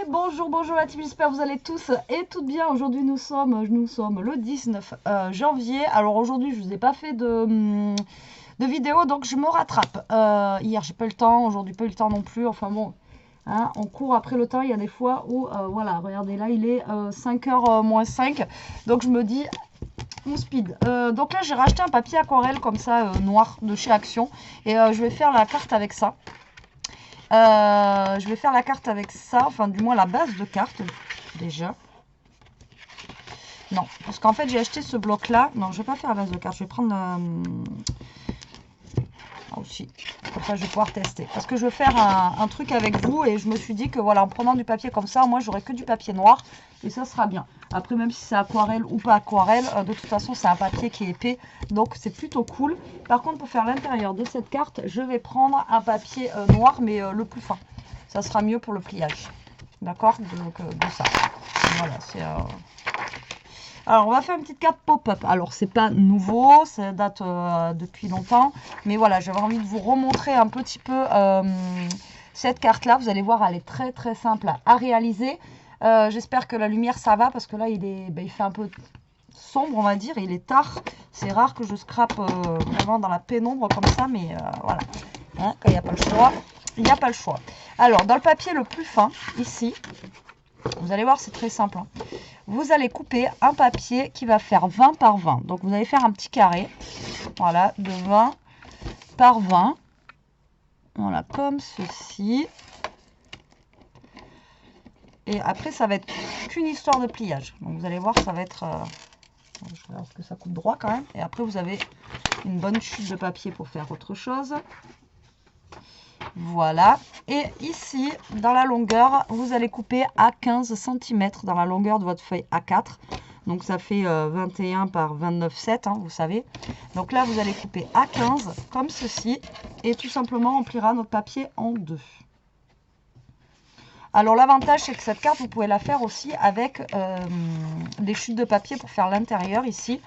bonjour, bonjour la team, j'espère que vous allez tous et toutes bien. Aujourd'hui nous sommes le 19 janvier. Alors aujourd'hui je vous ai pas fait de vidéo, donc je me rattrape. Hier j'ai pas eu le temps, aujourd'hui pas eu le temps non plus. Enfin bon, hein, on court après le temps. Il y a des fois où, voilà, regardez là, il est 5h moins 5. Donc je me dis, on speed. Donc là j'ai racheté un papier aquarelle comme ça, noir, de chez Action. Et je vais faire la carte avec ça. Je vais faire la carte avec ça, enfin du moins la base de carte déjà. Non, parce qu'en fait j'ai acheté ce bloc là. Non, je vais pas faire la base de carte, je vais prendre aussi. Comme ça je vais pouvoir tester. Parce que je veux faire un truc avec vous et je me suis dit que voilà, en prenant du papier comme ça, moi j'aurai que du papier noir et ça sera bien. Après même si c'est aquarelle ou pas aquarelle, de toute façon c'est un papier qui est épais, donc c'est plutôt cool. Par contre pour faire l'intérieur de cette carte, je vais prendre un papier noir mais le plus fin. Ça sera mieux pour le pliage. D'accord, donc de ça. Voilà, c'est... Alors, on va faire une petite carte pop-up. Alors, c'est pas nouveau, ça date depuis longtemps. Mais voilà, j'avais envie de vous remontrer un petit peu cette carte-là. Vous allez voir, elle est très très simple à réaliser. J'espère que la lumière, ça va, parce que là, il fait un peu sombre, on va dire. Il est tard. C'est rare que je scrape vraiment dans la pénombre comme ça, mais voilà. Hein, quand il n'y a pas le choix, il n'y a pas le choix. Alors, dans le papier le plus fin, ici, vous allez voir, c'est très simple. Hein. Vous allez couper un papier qui va faire 20 par 20. Donc, vous allez faire un petit carré. Voilà, de 20 par 20. Voilà, comme ceci. Et après, ça va être qu'une histoire de pliage. Donc, vous allez voir, ça va être... je regarde que ça coupe droit quand même. Et après, vous avez une bonne chute de papier pour faire autre chose. Voilà. Et ici, dans la longueur, vous allez couper à 15 cm dans la longueur de votre feuille A4. Donc, ça fait 21 par 29,7, hein, vous savez. Donc là, vous allez couper à 15, comme ceci. Et tout simplement, on pliera notre papier en deux. Alors, l'avantage, c'est que cette carte, vous pouvez la faire aussi avec des chutes de papier pour faire l'intérieur ici.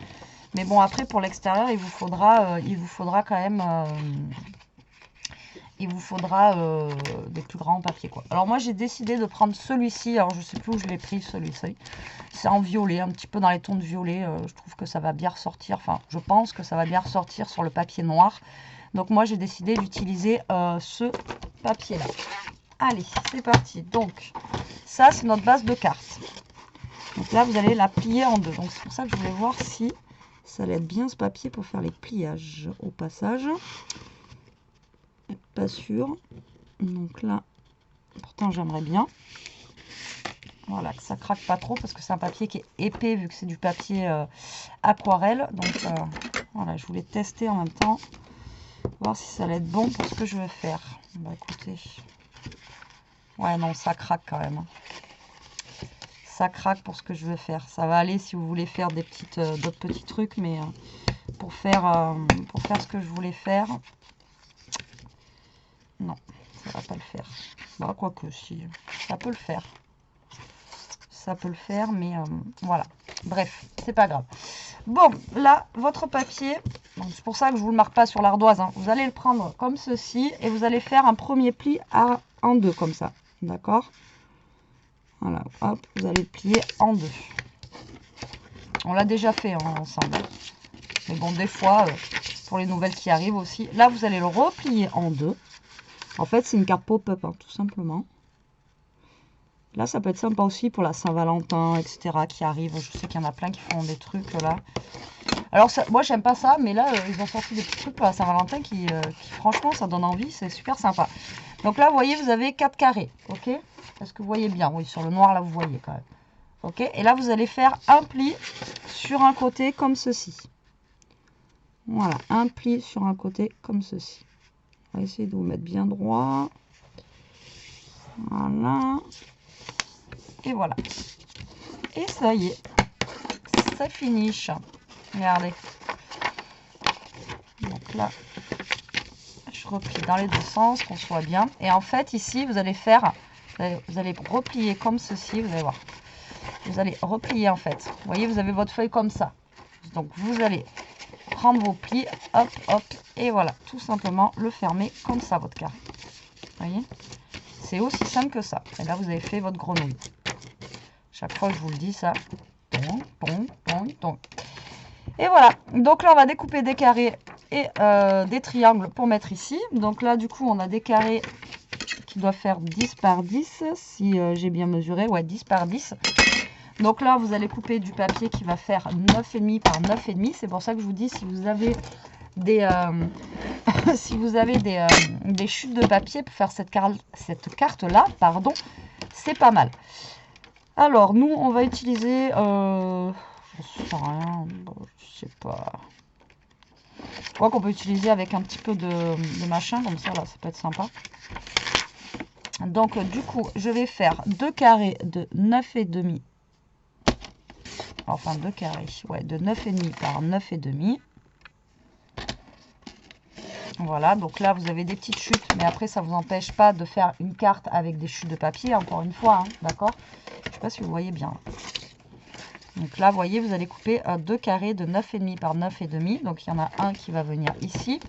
Mais bon, après, pour l'extérieur, il vous faudra quand même... il vous faudra des plus grands papiers, quoi. Alors moi j'ai décidé de prendre celui-ci. Alors je sais plus où je l'ai pris, celui-ci. C'est en violet, un petit peu dans les tons de violet. Je trouve que ça va bien ressortir. Enfin, je pense que ça va bien ressortir sur le papier noir. Donc moi j'ai décidé d'utiliser ce papier-là. Allez, c'est parti. Donc ça c'est notre base de carte. Donc là vous allez la plier en deux. Donc c'est pour ça que je voulais voir si ça allait être bien ce papier pour faire les pliages au passage. Pas sûr. Donc là, pourtant j'aimerais bien. Voilà, que ça craque pas trop parce que c'est un papier qui est épais vu que c'est du papier aquarelle. Donc voilà, je voulais tester en même temps, voir si ça allait être bon pour ce que je veux faire. Bah écoutez, ouais non, ça craque quand même. Ça craque pour ce que je veux faire. Ça va aller si vous voulez faire des d'autres petits trucs, mais pour faire ce que je voulais faire. Non, ça va pas le faire. Bah, quoique, si, ça peut le faire. Ça peut le faire, mais voilà. Bref, c'est pas grave. Bon, là, votre papier, c'est pour ça que je vous le marque pas sur l'ardoise. Hein. Vous allez le prendre comme ceci et vous allez faire un premier pli en deux, comme ça. D'accord? Voilà, hop, vous allez le plier en deux. On l'a déjà fait hein, ensemble. Mais bon, des fois, pour les nouvelles qui arrivent aussi. Là, vous allez le replier en deux. En fait, c'est une carte pop-up, hein, tout simplement. Là, ça peut être sympa aussi pour la Saint-Valentin, etc. qui arrive. Je sais qu'il y en a plein qui font des trucs là. Alors, ça, moi, j'aime pas ça, mais là, ils ont sorti des petits trucs pour la Saint-Valentin qui, franchement, ça donne envie. C'est super sympa. Donc là, vous voyez, vous avez 4 carrés. Ok? Est-ce que vous voyez bien? Oui, sur le noir, là, vous voyez quand même. Ok? Et là, vous allez faire un pli sur un côté comme ceci. Voilà, un pli sur un côté comme ceci. On va essayer de vous mettre bien droit. Voilà. Et voilà. Et ça y est. Ça finish. Regardez. Donc là, je replie dans les deux sens, qu'on soit bien. Et en fait, ici, vous allez faire... Vous allez replier comme ceci. Vous allez voir. Vous allez replier en fait. Vous voyez, vous avez votre feuille comme ça. Donc, vous allez prendre vos plis. Hop, hop. Et voilà. Tout simplement, le fermer comme ça, votre carte. Vous voyez? C'est aussi simple que ça. Et là, vous avez fait votre grenouille. Chaque fois, je vous le dis, ça. Ton, ton, ton, ton. Et voilà. Donc là, on va découper des carrés et des triangles pour mettre ici. Donc là, du coup, on a des carrés qui doivent faire 10 par 10, si j'ai bien mesuré. Ouais, 10 par 10. Donc là, vous allez couper du papier qui va faire 9,5 par 9,5. C'est pour ça que je vous dis, si vous avez des, si vous avez des chutes de papier pour faire cette carte-là, pardon, c'est pas mal. Alors, nous, on va utiliser... je sais rien, je sais pas. Je crois qu'on peut utiliser avec un petit peu de machin, comme ça, là, ça peut être sympa. Donc, du coup, je vais faire 2 carrés de 9,5. Enfin, 2 carrés, ouais, de 9,5 par 9,5. Voilà, donc là, vous avez des petites chutes, mais après, ça ne vous empêche pas de faire une carte avec des chutes de papier, encore une fois, hein, d'accord? Je ne sais pas si vous voyez bien. Donc là, vous voyez, vous allez couper 2 carrés de 9,5 par 9,5. Donc, il y en a un qui va venir ici.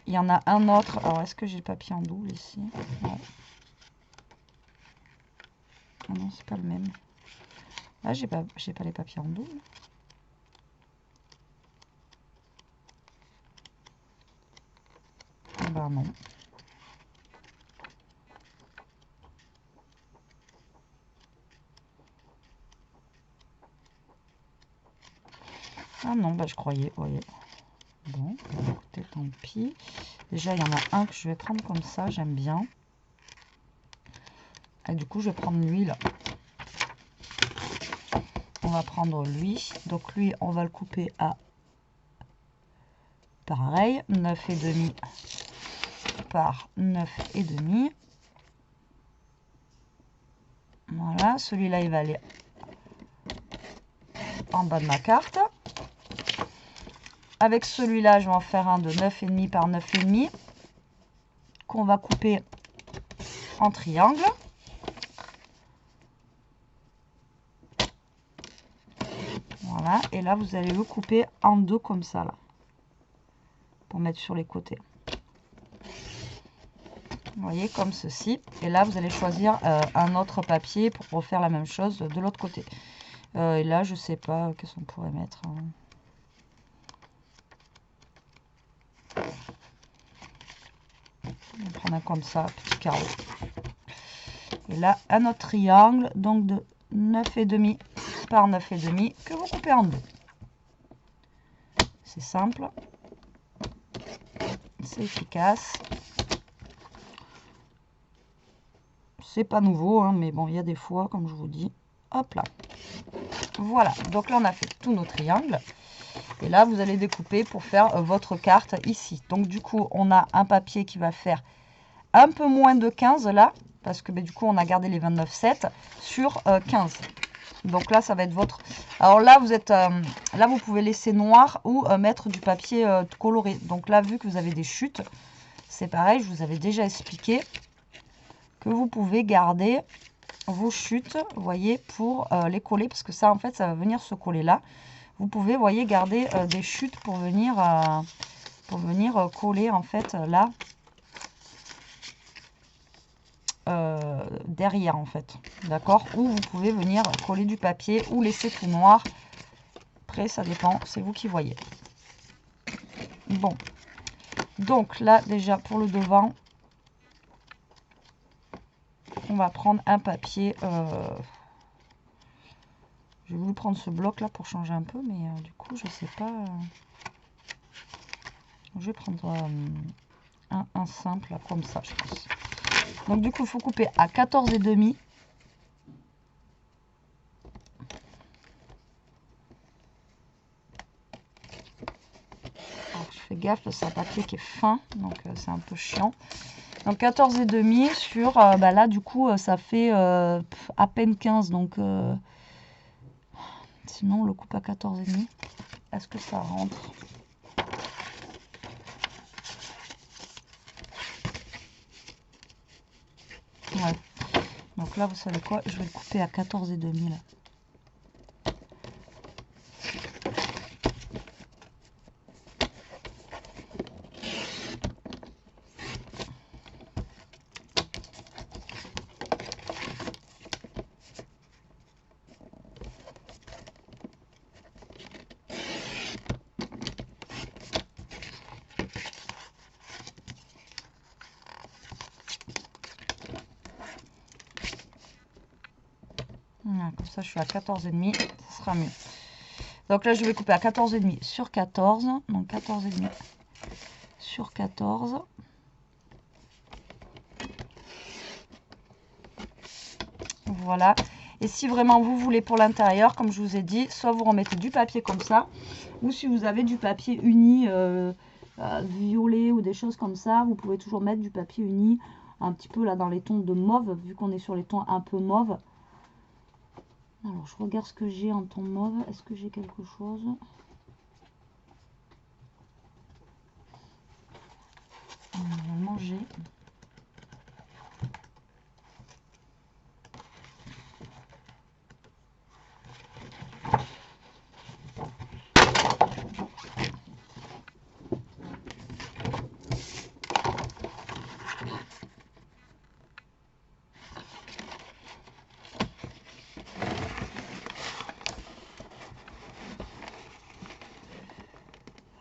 Il y en a un autre. Alors, est-ce que j'ai le papier en double ici? Non. Ah non, c'est pas le même. Là, j'ai pas les papiers en double. Ah ben non. Ah non, bah je croyais, vous voyez. Bon, écoutez, tant pis. Déjà, il y en a un que je vais prendre comme ça, j'aime bien. Et du coup, je vais prendre lui, là. On va prendre lui. Donc lui, on va le couper à, pareil, 9,5 par 9,5. Voilà, celui-là, il va aller en bas de ma carte. Avec celui-là, je vais en faire un de 9,5 par 9,5 qu'on va couper en triangle. Voilà, et là, vous allez le couper en deux comme ça, là, pour mettre sur les côtés. Vous voyez, comme ceci. Et là, vous allez choisir un autre papier pour refaire la même chose de l'autre côté. Et là, je sais pas, qu'est-ce qu'on pourrait mettre, hein. On va prendre un comme ça, petit carreau. Et là, un autre triangle, donc de 9,5 par 9,5 que vous coupez en deux. C'est simple. C'est efficace. C'est pas nouveau, hein, mais bon, il y a des fois, comme je vous dis. Hop là. Voilà, donc là, on a fait tous nos triangles. Et là, vous allez découper pour faire votre carte ici. Donc, du coup, on a un papier qui va faire un peu moins de 15 là. Parce que du coup, on a gardé les 29,7 sur 15. Donc là, ça va être votre... Alors là, vous êtes là, vous pouvez laisser noir ou mettre du papier coloré. Donc là, vu que vous avez des chutes, c'est pareil, je vous avais déjà expliqué que vous pouvez garder vos chutes, vous voyez, pour les coller. Parce que ça, en fait, ça va venir se coller là. Vous pouvez, vous voyez, garder des chutes pour venir coller, en fait, là. Derrière, en fait. D'accord? Ou vous pouvez venir coller du papier ou laisser tout noir. Après, ça dépend. C'est vous qui voyez. Bon. Donc, là, déjà, pour le devant, on va prendre un papier... J'ai voulu prendre ce bloc là pour changer un peu, mais du coup, je sais pas. Je vais prendre un simple là, comme ça, je pense. Donc, du coup, il faut couper à 14,5. Alors, je fais gaffe, c'est un papier qui est fin, donc c'est un peu chiant. Donc 14,5 sur, bah là, du coup, ça fait à peine 15, donc... sinon, on le coupe à 14,5. Est-ce que ça rentre? Ouais. Donc là, vous savez quoi? Je vais le couper à 14,5 là. Voilà, comme ça, je suis à 14,5, ça sera mieux. Donc là, je vais couper à 14,5 sur 14. Donc 14,5 sur 14. Voilà. Et si vraiment vous voulez pour l'intérieur, comme je vous ai dit, soit vous remettez du papier comme ça, ou si vous avez du papier uni violet ou des choses comme ça, vous pouvez toujours mettre du papier uni un petit peu là dans les tons de mauve, vu qu'on est sur les tons un peu mauve. Alors je regarde ce que j'ai en ton mauve. Est-ce que j'ai quelque chose? Normalement j'ai.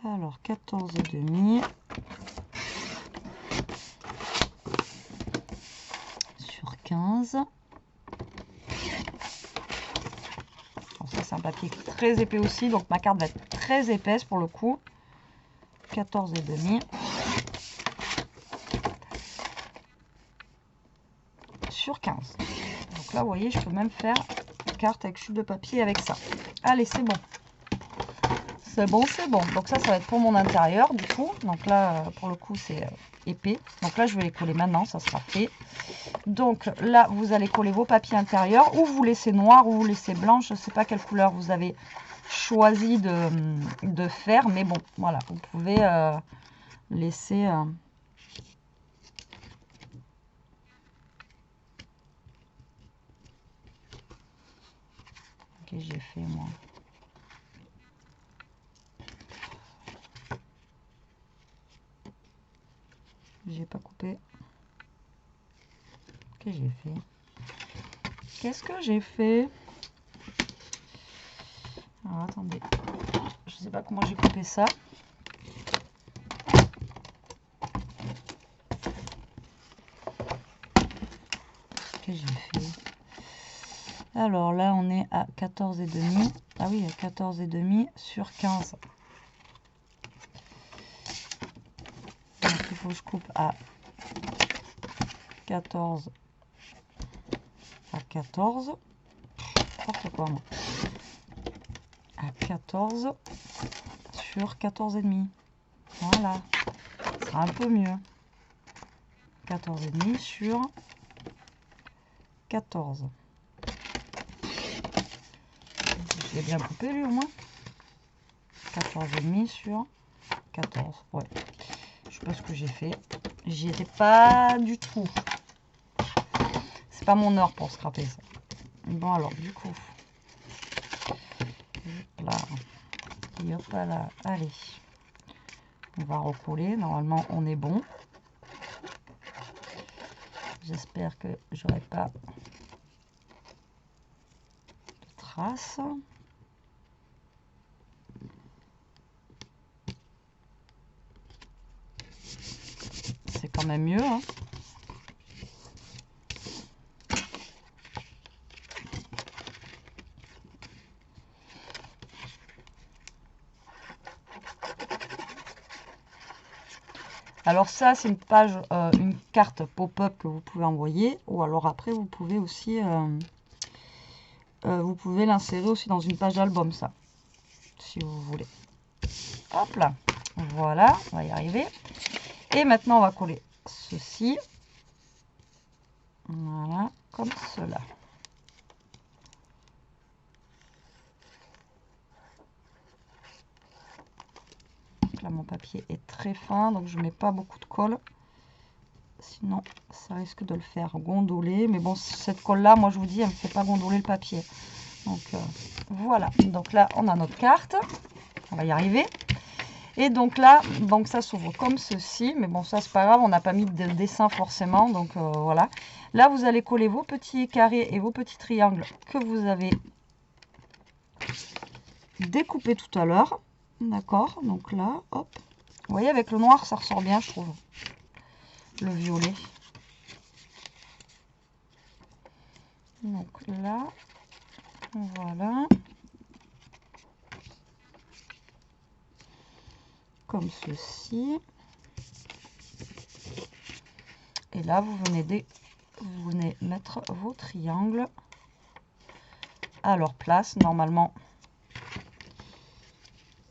Alors 14,5 sur 15. Alors ça c'est un papier très épais aussi, donc ma carte va être très épaisse pour le coup. 14,5 sur 15. Donc là vous voyez, je peux même faire une carte avec chute de papier avec ça. Allez, c'est bon. C'est bon, c'est bon. Donc ça va être pour mon intérieur du coup. Donc là, pour le coup, c'est épais. Donc là, je vais les coller maintenant, ça sera fait. Donc là, vous allez coller vos papiers intérieurs, ou vous laissez noir, ou vous laissez blanc. Je ne sais pas quelle couleur vous avez choisi de faire, mais bon, voilà, vous pouvez laisser... Ok, j'ai fait moi. J'ai pas coupé. Qu'est-ce que j'ai fait? Qu'est-ce que j'ai fait? Alors attendez, je sais pas comment j'ai coupé ça. Qu'est-ce que j'ai fait? Alors là on est à 14,5. Ah oui, à 14,5 sur 15. Donc il faut que je coupe à 14 à 14. N'importe quoi moi. À 14 sur 14,5. Voilà. Ce sera un peu mieux. 14,5 sur 14. Je l'ai bien coupé lui au moins. 14,5 sur 14. Ouais. Je sais pas ce que j'ai fait. J'y étais pas du tout. C'est pas mon heure pour scraper ça. Bon alors du coup. Là. Et hop là. Allez. On va recoller. Normalement on est bon. J'espère que j'aurai pas de traces. C'est quand même mieux. Hein. Alors ça, c'est une page, une carte pop-up que vous pouvez envoyer. Ou alors après, vous pouvez aussi, vous pouvez l'insérer aussi dans une page d'album, ça. Si vous voulez. Hop là. Voilà, on va y arriver. Et maintenant, on va coller ceci. Voilà, comme cela. Là, mon papier est très fin, donc je ne mets pas beaucoup de colle. Sinon, ça risque de le faire gondoler. Mais bon, cette colle-là, moi, je vous dis, elle ne me fait pas gondoler le papier. Donc, voilà. Donc là, on a notre carte. On va y arriver. Et donc là, donc ça s'ouvre comme ceci. Mais bon, ça, c'est pas grave. On n'a pas mis de dessin forcément. Donc, voilà. Là, vous allez coller vos petits carrés et vos petits triangles que vous avez découpés tout à l'heure. D'accord, donc là, hop. Vous voyez, avec le noir, ça ressort bien, je trouve. Le violet. Donc là, Voilà. Comme ceci. Et là, vous venez mettre vos triangles à leur place. Normalement,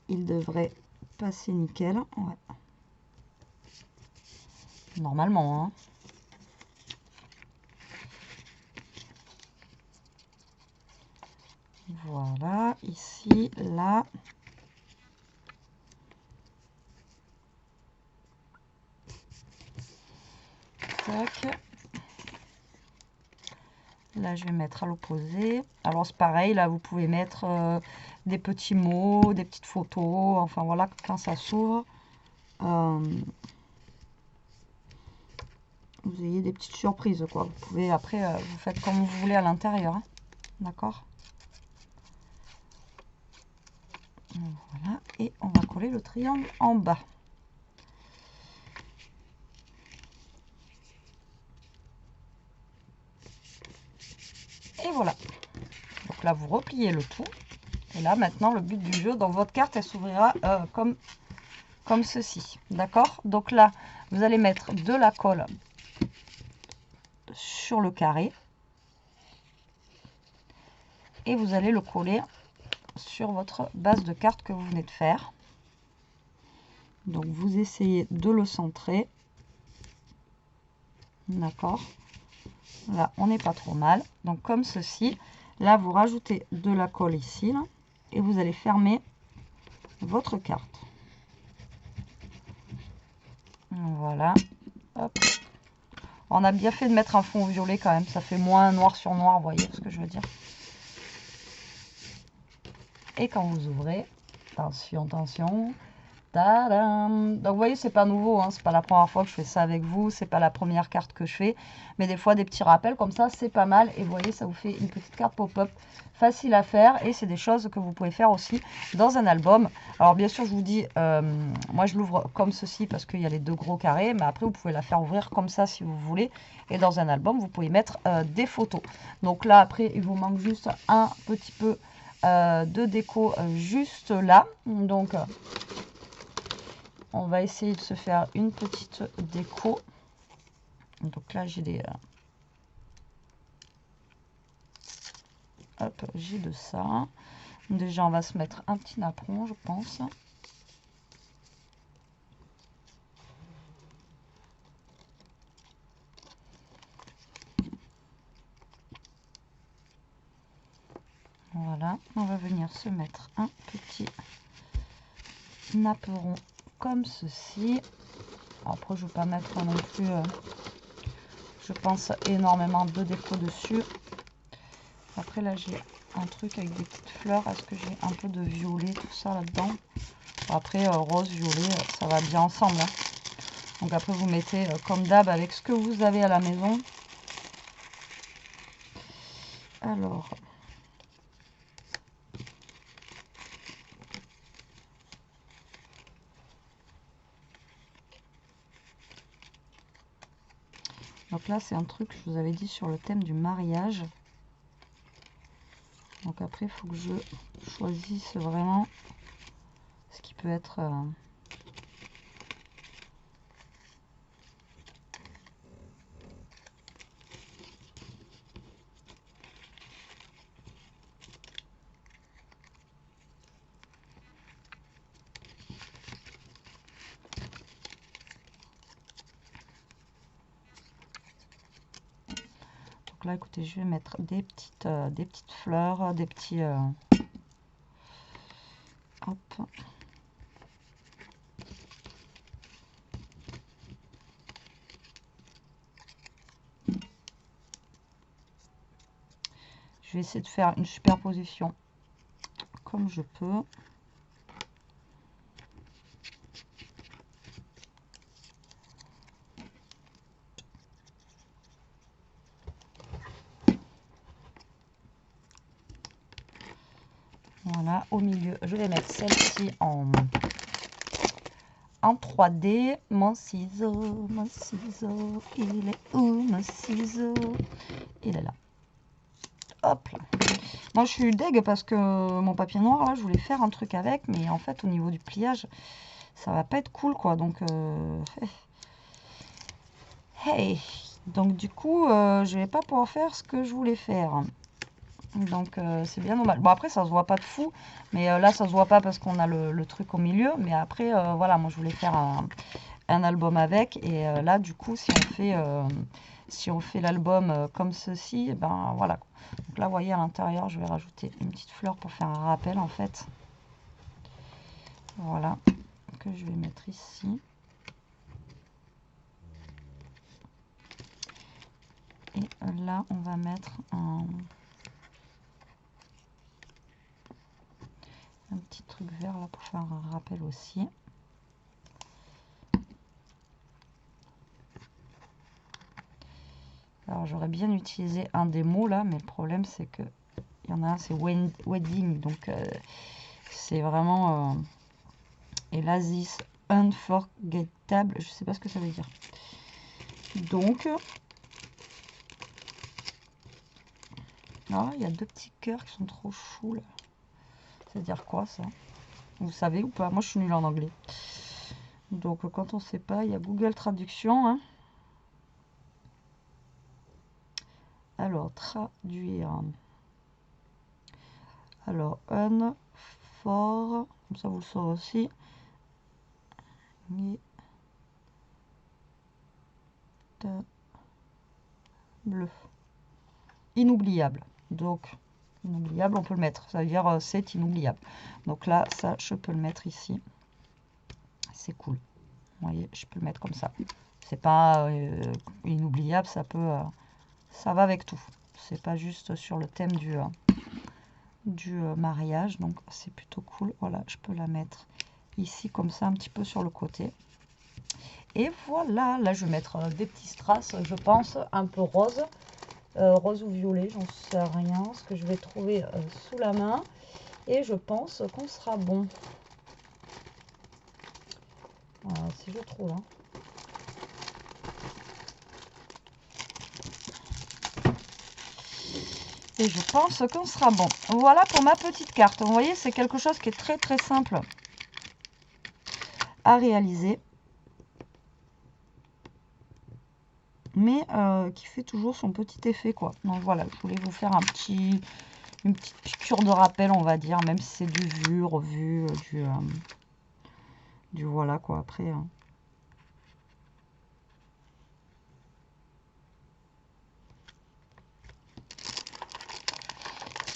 ils devraient passer nickel. Ouais. Normalement, hein. Voilà, ici, là. Tac. Là, je vais mettre à l'opposé. Alors, c'est pareil, là, vous pouvez mettre des petits mots, des petites photos. Enfin, voilà, quand ça s'ouvre, vous ayez des petites surprises, quoi. Vous pouvez, après, vous faites comme vous voulez à l'intérieur. Hein. D'accord? Voilà, et on va coller le triangle en bas. Et voilà. Donc là, vous repliez le tout. Et là, maintenant, le but du jeu, donc votre carte, elle s'ouvrira comme ceci. D'accord? Donc là, vous allez mettre de la colle sur le carré. Et vous allez le coller sur votre base de carte que vous venez de faire. Donc, vous essayez de le centrer. D'accord? Là, on n'est pas trop mal. Donc, comme ceci. Là, vous rajoutez de la colle ici. Là, et vous allez fermer votre carte. Voilà. Hop. On a bien fait de mettre un fond violet quand même. Ça fait moins noir sur noir, vous voyez ce que je veux dire. Et quand vous ouvrez, attention, attention. Tadam! Donc vous voyez, c'est pas nouveau, hein, c'est pas la première fois que je fais ça avec vous, c'est pas la première carte que je fais, mais des fois des petits rappels comme ça, c'est pas mal. Et vous voyez, ça vous fait une petite carte pop-up facile à faire, et c'est des choses que vous pouvez faire aussi dans un album. Alors bien sûr, je vous dis, moi je l'ouvre comme ceci parce qu'il y a les deux gros carrés, mais après vous pouvez la faire ouvrir comme ça si vous voulez, et dans un album vous pouvez mettre des photos. Donc là après, il vous manque juste un petit peu de déco juste là, donc on va essayer de se faire une petite déco. Donc là, j'ai des... hop, j'ai de ça. Déjà, on va se mettre un petit napperon, je pense. Voilà, on va venir se mettre un petit napperon comme ceci. Après, je ne vais pas mettre non plus, je pense, énormément de déco dessus. Après, là, j'ai un truc avec des petites fleurs. Est-ce que j'ai un peu de violet, tout ça là-dedans? Après, rose, violet, ça va bien ensemble. Hein. Donc après, vous mettez comme d'hab avec ce que vous avez à la maison. Alors... donc là, c'est un truc que je vous avais dit sur le thème du mariage. Donc après, il faut que je choisisse vraiment ce qui peut être... Donc là, écoutez, je vais mettre des petites fleurs, des petits... hop. Je vais essayer de faire une superposition comme je peux. Voilà, au milieu, je vais mettre celle-ci en 3D. Mon ciseau, il est où mon ciseau? Il est là. hop là. Moi je suis deg parce que mon papier noir là, je voulais faire un truc avec, mais en fait au niveau du pliage, ça va pas être cool quoi. Donc hey, donc du coup je vais pas pouvoir faire ce que je voulais faire. Donc c'est bien normal. Bon après ça se voit pas de fou, mais là ça se voit pas parce qu'on a le truc au milieu. Mais après voilà, moi je voulais faire un album avec, et là du coup si on fait l'album comme ceci, ben voilà. Donc là vous voyez à l'intérieur je vais rajouter une petite fleur pour faire un rappel en fait. Voilà, que je vais mettre ici. Et là on va mettre un petit truc vert là pour faire un rappel aussi. Alors j'aurais bien utilisé un des mots là, mais le problème c'est que il y en a un, c'est wedding, donc c'est vraiment Elasis unforgettable, je sais pas ce que ça veut dire. Donc ah, il y a deux petits cœurs qui sont trop choux là. Ça veut dire quoi ça? Vous savez ou pas? Moi je suis nulle en anglais. Donc quand on sait pas, il y a Google Traduction. Hein. Alors, traduire. Alors, un, fort, comme ça vous le saurez aussi. Bleu. Inoubliable. Donc, inoubliable, on peut le mettre. Ça veut dire c'est inoubliable. Donc là, ça, je peux le mettre ici. C'est cool. Vous voyez, je peux le mettre comme ça. C'est pas inoubliable, ça peut... ça va avec tout. C'est pas juste sur le thème du mariage. Donc, c'est plutôt cool. Voilà, je peux la mettre ici comme ça, un petit peu sur le côté. Et voilà, là, je vais mettre des petits strass, je pense, un peu rose. Rose ou violet, j'en sais rien, ce que je vais trouver sous la main. Et je pense qu'on sera bon. Voilà, si je trouve. Hein. Et je pense qu'on sera bon. Voilà pour ma petite carte. Vous voyez, c'est quelque chose qui est très très simple à réaliser. Mais qui fait toujours son petit effet, quoi. Donc voilà, je voulais vous faire une petite piqûre de rappel, on va dire, même si c'est du vu, revu, du voilà, quoi, après...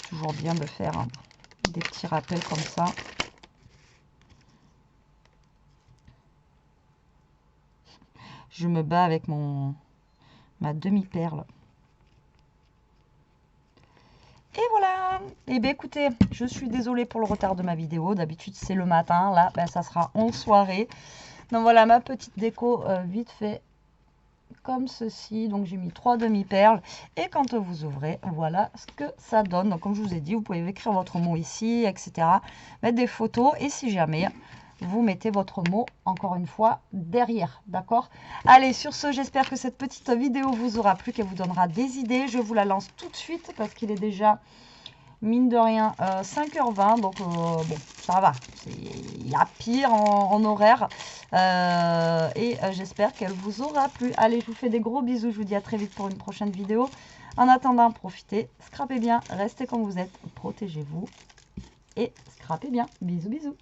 toujours bien de faire des petits rappels comme ça. Je me bats avec ma demi-perle. Et voilà. Et bien écoutez, je suis désolée pour le retard de ma vidéo. D'habitude c'est le matin. Là, ben, ça sera en soirée. Donc voilà ma petite déco vite fait. Comme ceci, donc j'ai mis 3 demi-perles, et quand vous ouvrez, voilà ce que ça donne. Donc comme je vous ai dit, vous pouvez écrire votre mot ici, etc., mettre des photos, et si jamais vous mettez votre mot encore une fois derrière, d'accord? Allez, sur ce, j'espère que cette petite vidéo vous aura plu, qu'elle vous donnera des idées. Je vous la lance tout de suite parce qu'il est déjà mine de rien 5h20, donc bon, ça va, il y a pire en horaire, et j'espère qu'elle vous aura plu. Allez, je vous fais des gros bisous, je vous dis à très vite pour une prochaine vidéo. En attendant, profitez, scrapez bien, restez comme vous êtes, protégez-vous et scrapez bien. Bisous bisous.